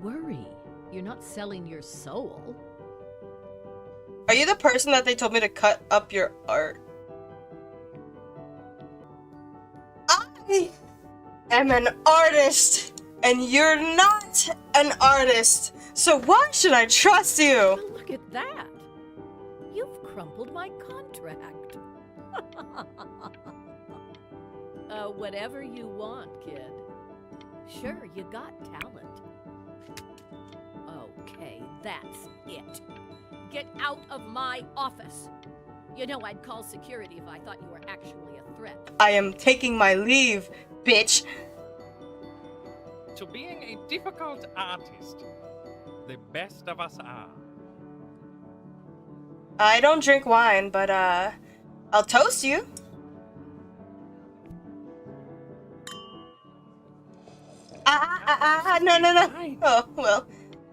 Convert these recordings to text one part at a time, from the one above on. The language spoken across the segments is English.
worry. You're not selling your soul. Are you the person that they told me to cut up your art? I am an artist, and you're not an artist. So why should I trust you? Well, look at that. You've crumpled my contract. Whatever you want, kid. Sure, you got talent. Okay, that's it. Get out of my office. You know I'd call security if I thought you were actually a threat. I am taking my leave, bitch. To being a difficult artist, the best of us are. I don't drink wine, but I'll toast you. No. Oh, well.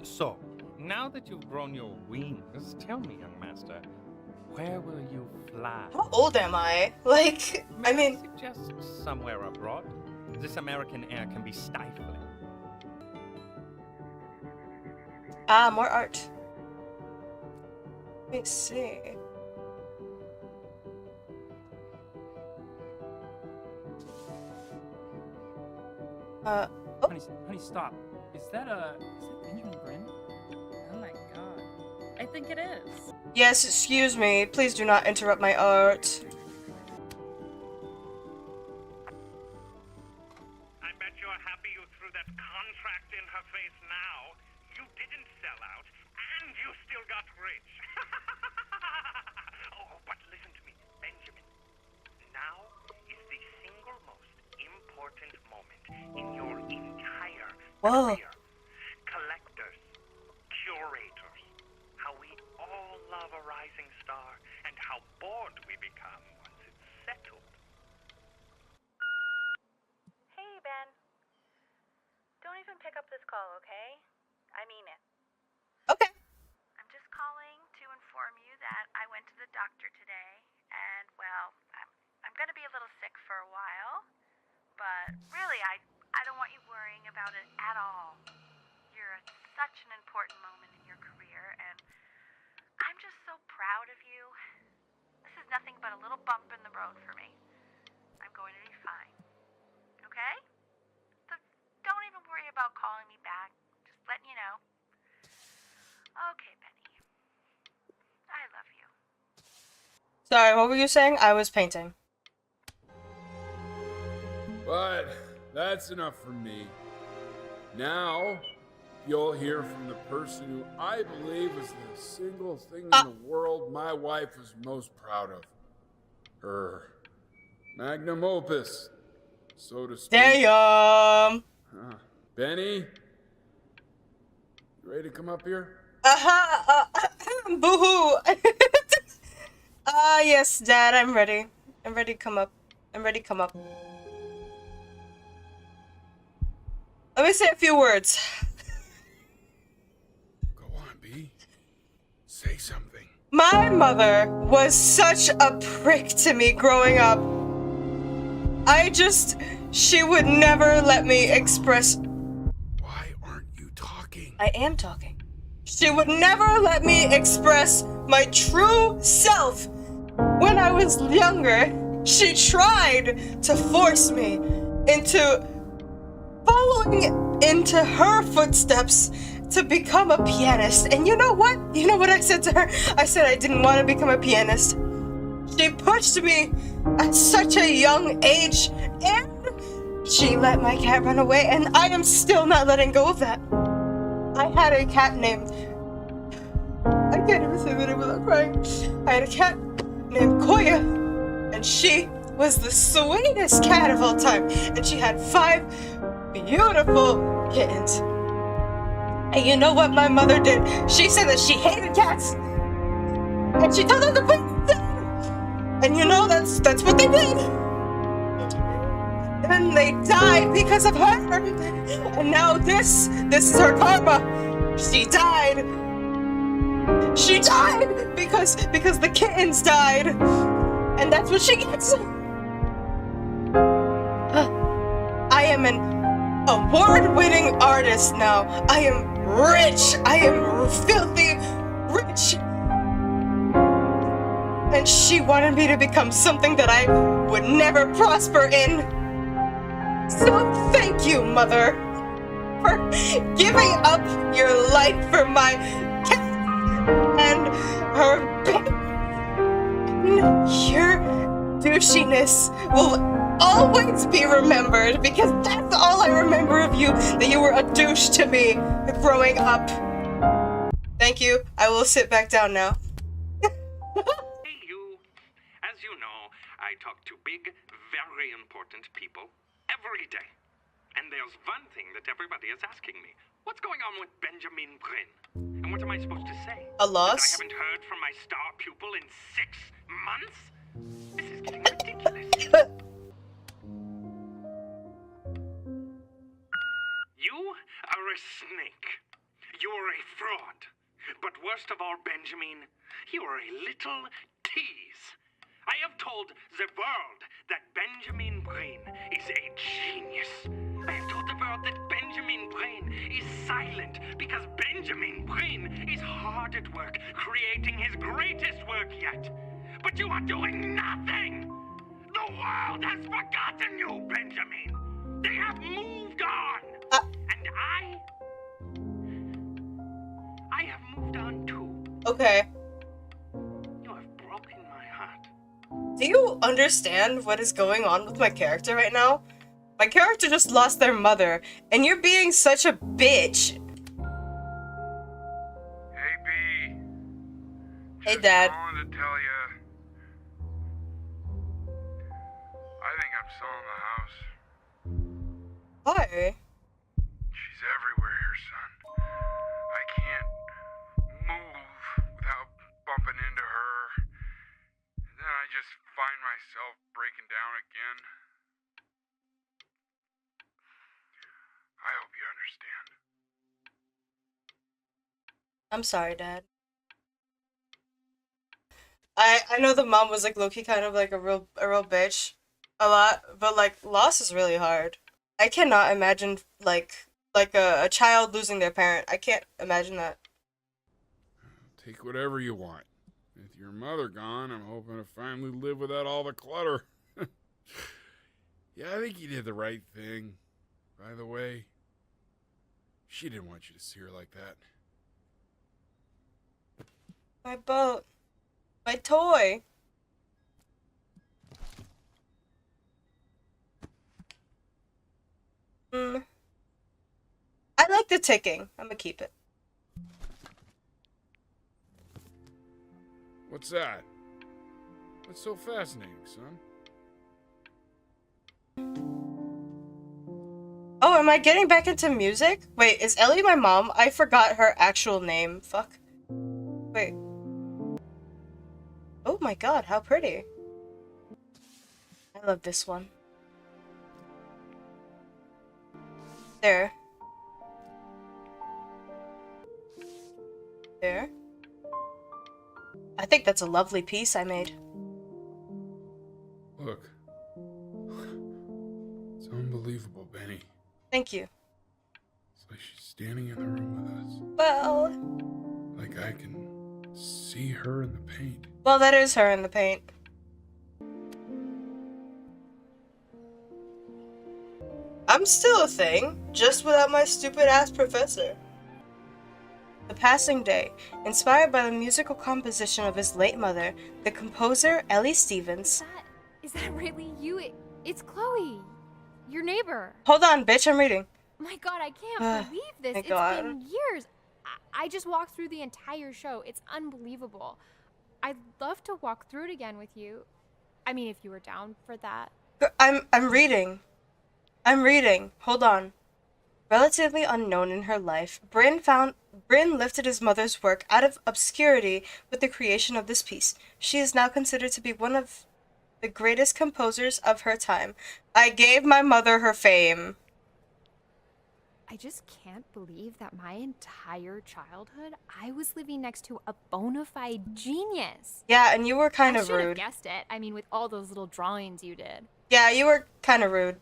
So, now that you've grown your wings, tell me, young master, where will you fly? How old am I? Like, I mean... Just somewhere abroad. This American air can be stifling. More art. Let me see. Honey, stop. Is that Benjamin Brin? Oh my god. I think it is. Yes, excuse me. Please do not interrupt my art. I bet you're happy you threw that contract in her face now. You didn't sell out, and you still got rich. Oh, but listen to me, Benjamin. Now is the single most important moment in your entire career. Collectors, curators, how we all love a rising star, and how bored we become once it's settled. Hey, Ben. Don't even pick up this call, okay? I mean it. Okay. I'm just calling to inform you that I went to the doctor today, and, well, I'm gonna be a little sick for a while, but really, I don't want you worrying about it at all. You're at such an important moment in your career, and I'm just so proud of you. This is nothing but a little bump in the road for me. I'm going to be fine. Okay? So don't even worry about calling me back. Just letting you know. Okay, Benny. I love you. Sorry, what were you saying? I was painting. But that's enough from me. Now, you'll hear from the person who I believe is the single thing in the world my wife is most proud of. Her magnum opus, so to speak. Damn! Benny? You ready to come up here? Boo-hoo! Yes, Dad, I'm ready. I'm ready to come up. Let me say a few words. Go on, B. Say something. My mother was such a prick to me growing up. She would never let me express... Why aren't you talking? I am talking. She would never let me express my true self. When I was younger, she tried to force me into following into her footsteps to become a pianist. And you know what? You know what I said to her? I said I didn't want to become a pianist. She pushed me at such a young age, and she let my cat run away, and I am still not letting go of that. I had a cat named... I can't even say the name without crying. I had a cat named Koya, and she was the sweetest cat of all time, and she had 5 beautiful kittens. And you know what my mother did? She said that she hated cats, and she told them to put them down. And you know that's what they did. And they died because of her. And now this is her karma. She died. She died because the kittens died. And that's what she gets. I am an award-winning artist now. I am rich. I am filthy rich. And she wanted me to become something that I would never prosper in. So thank you, Mother, for giving up your life for my cat and her your douchiness will always be remembered, because that's all I remember of you, that you were a douche to me growing up. Thank you. I will sit back down now. Hey, you. As you know, I talk to big, very important people every day. And there's one thing that everybody is asking me. What's going on with Benjamin Brin? And what am I supposed to say? A That loss? I haven't heard from my star pupil in 6 months? This is getting ridiculous. You are a snake. You're a fraud. But worst of all, Benjamin, you're a little tease. I have told the world that Benjamin Brain is a genius. I have told the world that Benjamin Brain is silent because Benjamin Brain is hard at work creating his greatest work yet. But you are doing nothing! The world has forgotten you, Benjamin! They have moved on! And I have moved on too. Okay. You have broken my heart. Do you understand what is going on with my character right now? My character just lost their mother, and you're being such a bitch. Hey, B. Hey, Just Dad. calling to tell you. I think I'm selling the house. Why? She's everywhere here, son. I can't move without bumping into her. And then I just find myself breaking down again. I hope you understand. I'm sorry, Dad. I know the mom was like low-key kind of like a real bitch a lot, but like loss is really hard. I cannot imagine like a child losing their parent. I can't imagine that. Take whatever you want. With your mother gone, I'm hoping to finally live without all the clutter. Yeah, I think you did the right thing. By the way, she didn't want you to see her like that. My boat. My toy. I like the ticking. I'm gonna keep it. What's that? What's so fascinating, son? Oh, am I getting back into music? Wait, is Ellie my mom? I forgot her actual name. Fuck. Wait. Oh my god, how pretty. I love this one. There. There. I think that's a lovely piece I made. Look. It's unbelievable, Benny. Thank you. It's like she's standing in the room with us. Well... Like I can see her in the paint. Well, that is her in the paint. I'm still a thing, just without my stupid-ass professor. The Passing Day, inspired by the musical composition of his late mother, the composer Ellie Stevens. Is that really you? It's Chloe, your neighbor. Hold on, bitch, I'm reading. My god, I can't believe this. Thank It's God. been years. I just walked through the entire show. It's unbelievable. I'd love to walk through it again with you. I mean, if you were down for that. I'm reading. Hold on. Relatively unknown in her life, Bryn lifted his mother's work out of obscurity with the creation of this piece. She is now considered to be one of the greatest composers of her time. I gave my mother her fame. I just can't believe that my entire childhood, I was living next to a bona fide genius. Yeah, and you were kind I of should have rude. guessed it. I mean, with all those little drawings you did. Yeah, you were kind of rude.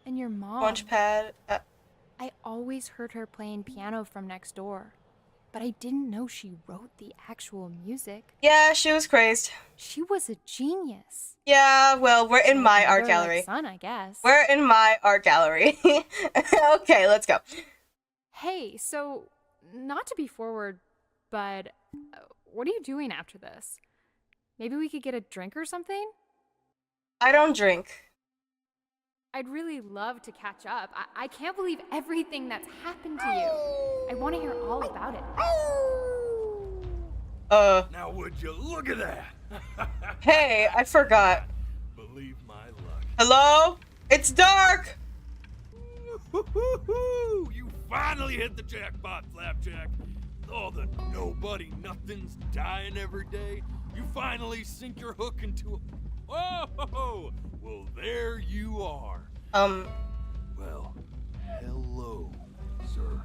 And your mom. Launchpad. I always always heard her playing piano from next door, but I didn't know she wrote the actual music. Yeah, she was crazed. She was a genius. Yeah, well, we're in my art Mother like gallery. son, I guess. We're in my art gallery. Okay, let's go. Hey, so, not to be forward, but what are you doing after this? Maybe we could get a drink or something? I don't drink. I'd really love to catch up. I can't believe everything that's happened to you. I want to hear all about it. Now would you look at that? Hey, I forgot. Believe my luck. Hello? It's dark! You finally hit the jackpot, Flapjack. All the nobody nothings dying every day. You finally sink your hook into a... Oh, well, there you are. Well, hello, sir.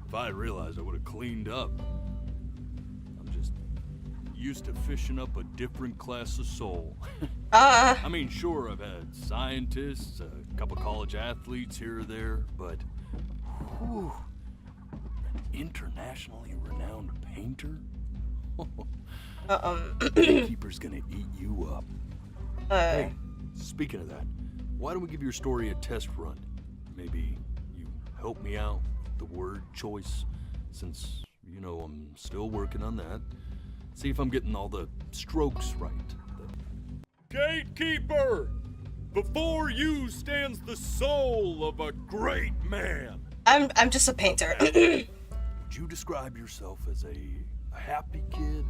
If I had realized, I would have cleaned up. I'm just used to fishing up a different class of soul. I mean, sure, I've had scientists, a couple college athletes here or there, but whew, an internationally renowned painter? Gatekeeper's gonna eat you up. Hey, speaking of that, why don't we give your story a test run? Maybe you help me out with the word choice, since, you know, I'm still working on that. See if I'm getting all the strokes right. Gatekeeper! Before you stands the soul of a great man. I'm just a painter. Would you describe yourself as a happy kid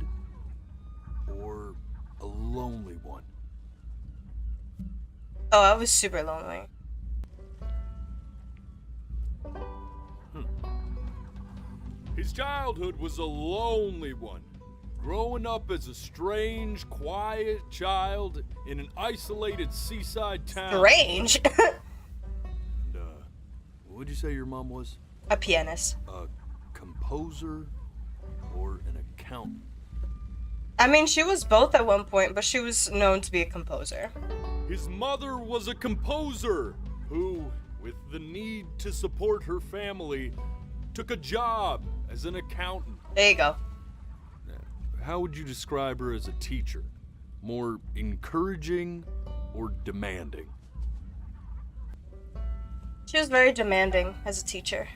or a lonely one? Oh, I was super lonely. His childhood was a lonely one. Growing up as a strange, quiet child in an isolated seaside town. Strange? And, what'd you say your mom was? A pianist. A composer or an accountant? I mean, she was both at one point, but she was known to be a composer. His mother was a composer who, with the need to support her family, took a job as an accountant. There you go. How would you describe her as a teacher? More encouraging or demanding? She was very demanding as a teacher.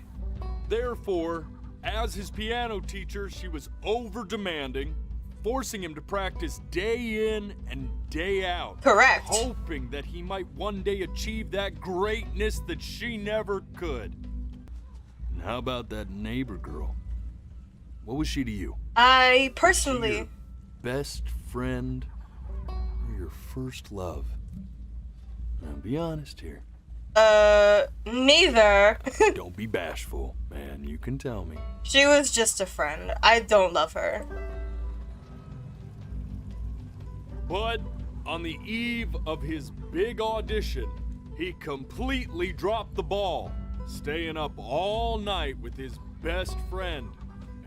Therefore, as his piano teacher, she was over-demanding, forcing him to practice day in and day out. Correct. Hoping that he might one day achieve that greatness that she never could. And how about that neighbor girl? What was she to you? I personally... Your best friend or your first love? Now be honest here. Neither. Don't be bashful, man. You can tell me. She was just a friend. I don't love her. But on the eve of his big audition, he completely dropped the ball, staying up all night with his best friend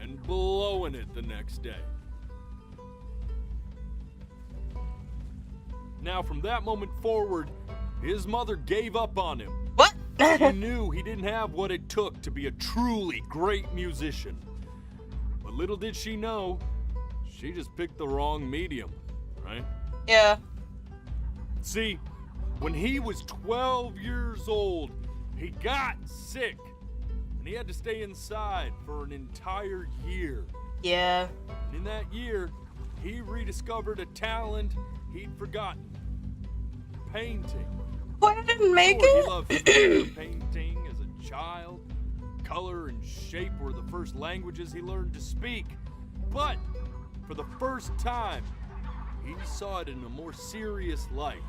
and blowing it the next day. Now, from that moment forward, his mother gave up on him. What? She knew he didn't have what it took to be a truly great musician. But little did she know, she just picked the wrong medium, right? Yeah. See, when he was 12 years old, he got sick, and he had to stay inside for an entire year. Yeah. And in that year, he rediscovered a talent he'd forgotten. Painting. Why didn't make Sure, it? he loved figure painting as a child. Color and shape were the first languages he learned to speak. But for the first time, he saw it in a more serious light.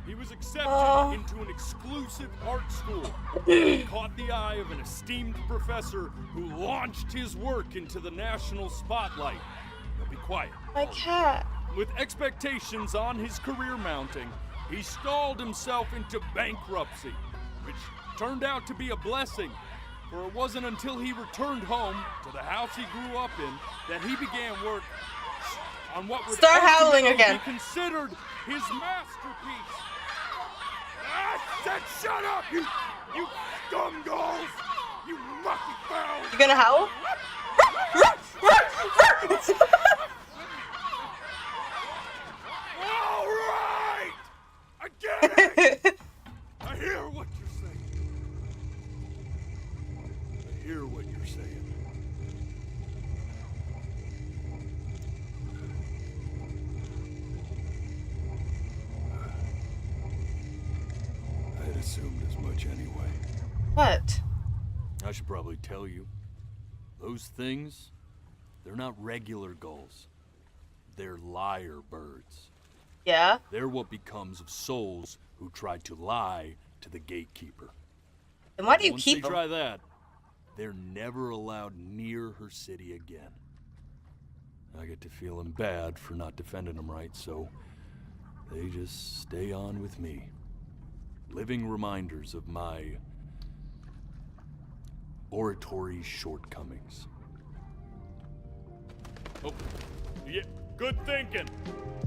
He was accepted into an exclusive art school. He caught the eye of an esteemed professor who launched his work into the national spotlight. Now be quiet. My cat. With expectations on his career mounting, he stalled himself into bankruptcy, which turned out to be a blessing, for it wasn't until he returned home to the house he grew up in that he began work on what would Start howling ultimately again. be considered his masterpiece. I said shut up, you scum dog! You gonna howl? All right! I get it! I hear what you're saying. I hear what you're saying. I had assumed as much anyway. What? I should probably tell you. Those things, they're not regular gulls. They're liar birds. Yeah? They're what becomes of souls who try to lie to the gatekeeper. Then why do you Once keep they them? try that, they're never allowed near her city again. I get to feeling bad for not defending them right, so they just stay on with me. Living reminders of my oratory shortcomings. Oh, yeah, good thinking.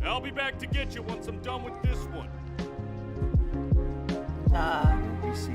I'll be back to get you once I'm done with this one. Uh. We see